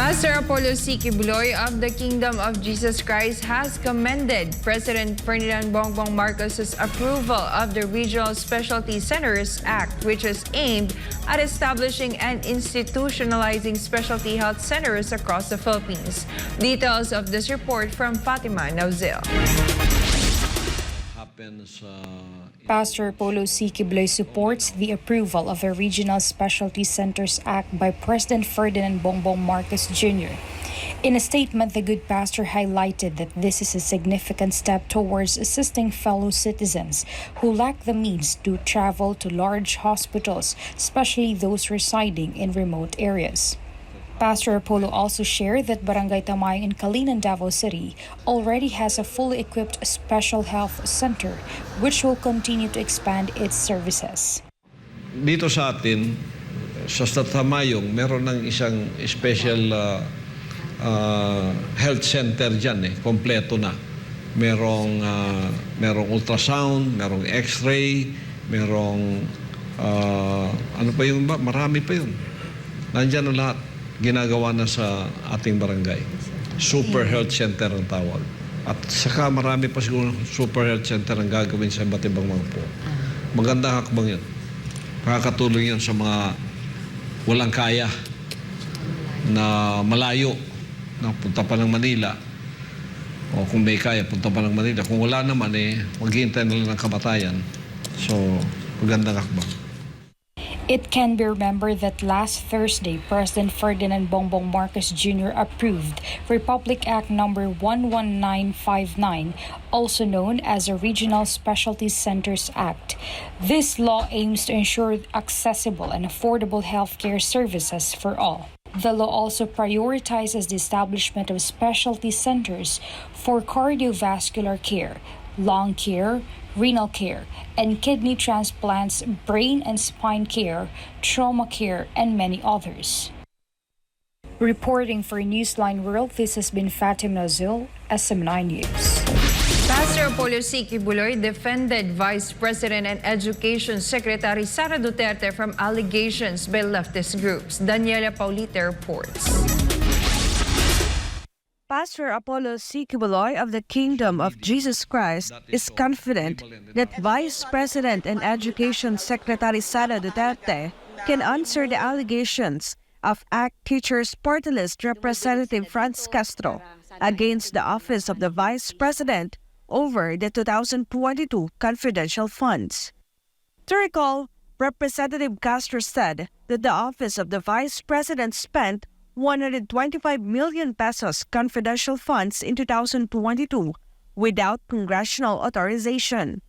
Pastor Apollo C. Quiboloy of the Kingdom of Jesus Christ has commended President Ferdinand Bongbong Marcos' approval of the Regional Specialty Centers Act, which is aimed at establishing and institutionalizing specialty health centers across the Philippines. Details of this report from Fatima Nawzil. Pastor Apollo C. Quiboloy supports the approval of a Regional Specialty Centers Act by President Ferdinand Bongbong Marcos Jr. In a statement, the good pastor highlighted that this is a significant step towards assisting fellow citizens who lack the means to travel to large hospitals, especially those residing in remote areas. Pastor Apollo also shared that Barangay Tamay in Kalinan, Davao City already has a fully equipped special health center which will continue to expand its services. Dito sa atin, sa Tamayong, meron ng isang special health center dyan, kompleto na. Merong ultrasound, merong x-ray, merong ano pa yun ba? Marami pa yun. Nandyan ang lahat. Ginagawa na sa ating barangay. Super Health Center ang tawag. At saka marami pa siguro Super Health Center ang gagawin sa iba't ibang mga po. Magandang hakbang yun. Makakatulong yun sa mga walang kaya na malayo na punta pa ng Manila. O kung may kaya, punta pa ng Manila. Kung wala naman, maghihintay na lang ng kamatayan. So, magandang hakbang. It can be remembered that last Thursday, President Ferdinand Bongbong Marcos Jr. approved Republic Act No. 11959, also known as the Regional Specialty Centers Act. This law aims to ensure accessible and affordable healthcare services for all. The law also prioritizes the establishment of specialty centers for cardiovascular care, lung care, renal care, and kidney transplants, brain and spine care, trauma care, and many others. Reporting for Newsline World, this has been Fatima Nawzil, SM9 News. Pastor Apollo C. Quiboloy defended Vice President and Education Secretary Sara Duterte from allegations by leftist groups. Daniela Paulita reports. Pastor Apollo C. Quiboloy of the Kingdom of Jesus Christ is confident that Vice President and Education Secretary Sara Duterte can answer the allegations of ACT Teachers Party List Representative Franz Castro against the office of the Vice President over the 2022 confidential funds. To recall, Representative Castro said that the office of the Vice President spent 125 million pesos confidential funds in 2022 without congressional authorization.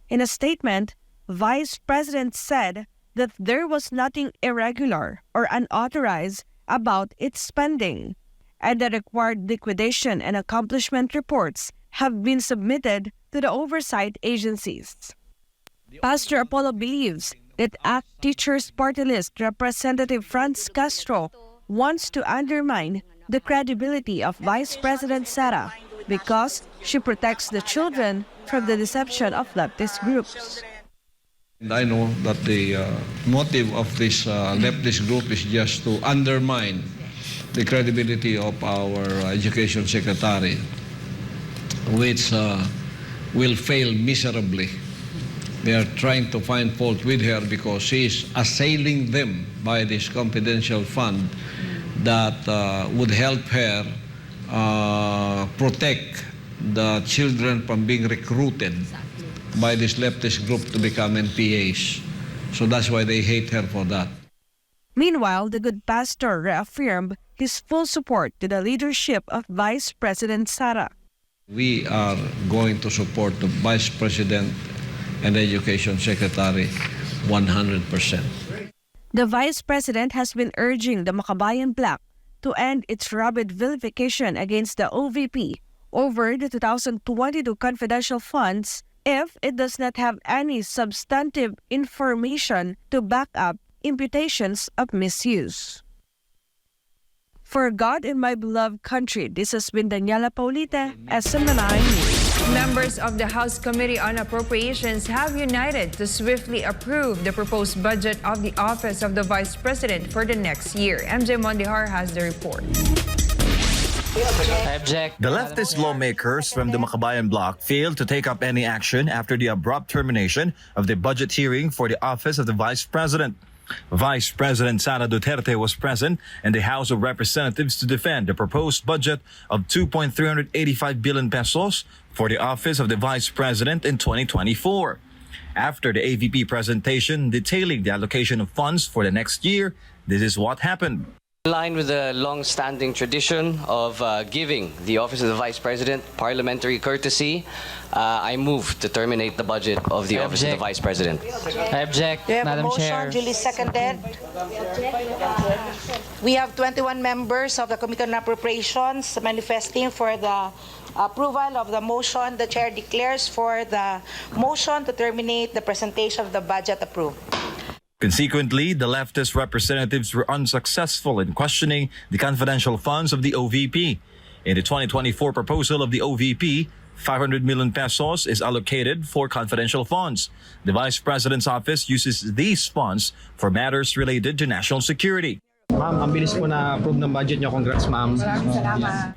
In a statement, Vice President said that there was nothing irregular or unauthorized about its spending, and the required liquidation and accomplishment reports have been submitted to the oversight agencies. Pastor Apollo believes that ACT Teachers Party List Representative Franz Castro wants to undermine the credibility of Vice President Sara because she protects the children from the deception of leftist groups. I know that the motive of this leftist group is just to undermine the credibility of our Education Secretary, which will fail miserably. They are trying to find fault with her because she is assailing them by this confidential fund that would help her protect the children from being recruited by this leftist group to become NPAs. So that's why they hate her for that. Meanwhile, the good pastor reaffirmed his full support to the leadership of Vice President Sara. We are going to support the Vice President and Education Secretary 100%. The Vice President has been urging the Makabayan Bloc to end its rabid vilification against the OVP over the 2022 confidential funds if it does not have any substantive information to back up imputations of misuse. For God and my beloved country, this has been Daniela Paulita, SM9 News. Members of the House Committee on Appropriations have united to swiftly approve the proposed budget of the Office of the Vice President for the next year. MJ Mondihar has the report. The leftist lawmakers from the Makabayan bloc failed to take up any action after the abrupt termination of the budget hearing for the Office of the Vice President. Vice President Sara Duterte was present in the House of Representatives to defend the proposed budget of 2.385 billion pesos for the Office of the Vice President in 2024. After the AVP presentation detailing the allocation of funds for the next year, this is what happened. In line with the long-standing tradition of giving the Office of the Vice President parliamentary courtesy, I move to terminate the budget of the Office of the Vice President. I object, We have Madam a motion Chair. duly seconded. We have 21 members of the Committee on Appropriations manifesting for the approval of the motion. The Chair declares for the motion to terminate the presentation of the budget approved. Consequently, the leftist representatives were unsuccessful in questioning the confidential funds of the OVP. In the 2024 proposal of the OVP, 500 million pesos is allocated for confidential funds. The Vice President's office uses these funds for matters related to national security. Ma'am, ang bilis po na-approve ng budget niyo. Congrats, ma'am.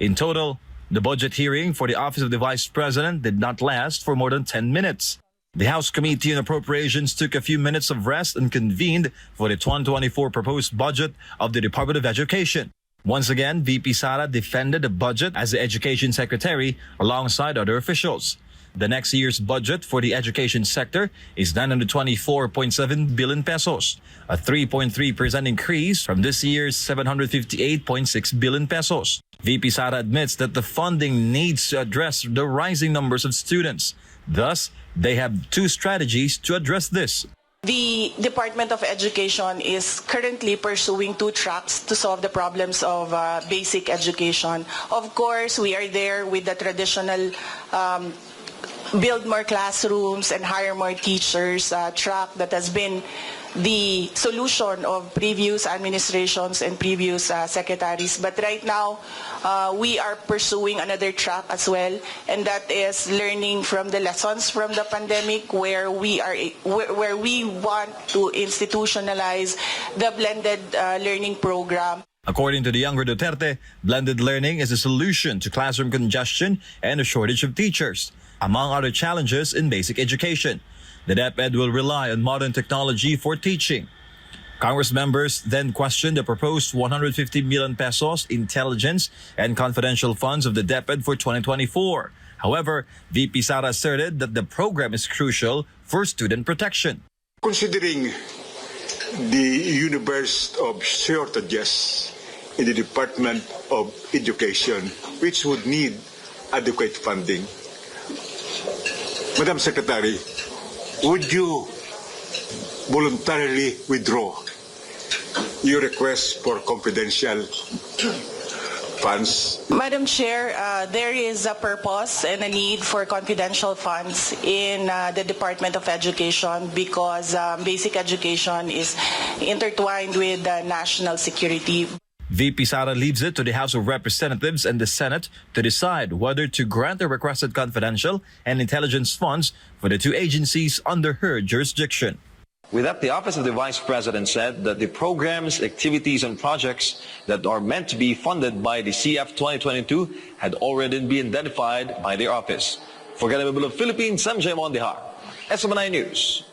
In total, the budget hearing for the Office of the Vice President did not last for more than 10 minutes. The House Committee on Appropriations took a few minutes of rest and convened for the 2024 proposed budget of the Department of Education. Once again, VP Sara defended the budget as the Education Secretary alongside other officials. The next year's budget for the education sector is 924.7 billion pesos, a 3.3% increase from this year's 758.6 billion pesos. VP Sara admits that the funding needs to address the rising numbers of students. Thus, they have two strategies to address this. The Department of Education is currently pursuing two tracks to solve the problems of basic education. Of course, we are there with the traditional build more classrooms and hire more teachers track that has been the solution of previous administrations and previous secretaries. But right now, we are pursuing another track as well, and that is learning from the lessons from the pandemic, where we want to institutionalize the blended learning program. According to the younger Duterte, blended learning is a solution to classroom congestion and a shortage of teachers, among other challenges in basic education. The DepEd will rely on modern technology for teaching. Congress members then questioned the proposed 150 million pesos intelligence and confidential funds of the DepEd for 2024. However, VP Sara asserted that the program is crucial for student protection. Considering the universe of shortages in the Department of Education, which would need adequate funding, Madam Secretary, would you voluntarily withdraw your request for confidential funds? Madam Chair, there is a purpose and a need for confidential funds in the Department of Education because basic education is intertwined with national security. VP Sara leaves it to the House of Representatives and the Senate to decide whether to grant the requested confidential and intelligence funds for the two agencies under her jurisdiction. With that, the Office of the Vice President said that the programs, activities, and projects that are meant to be funded by the CF 2022 had already been identified by their office. For Ganabibolo Philippines, I'm Jay Mondihar, SMNI News.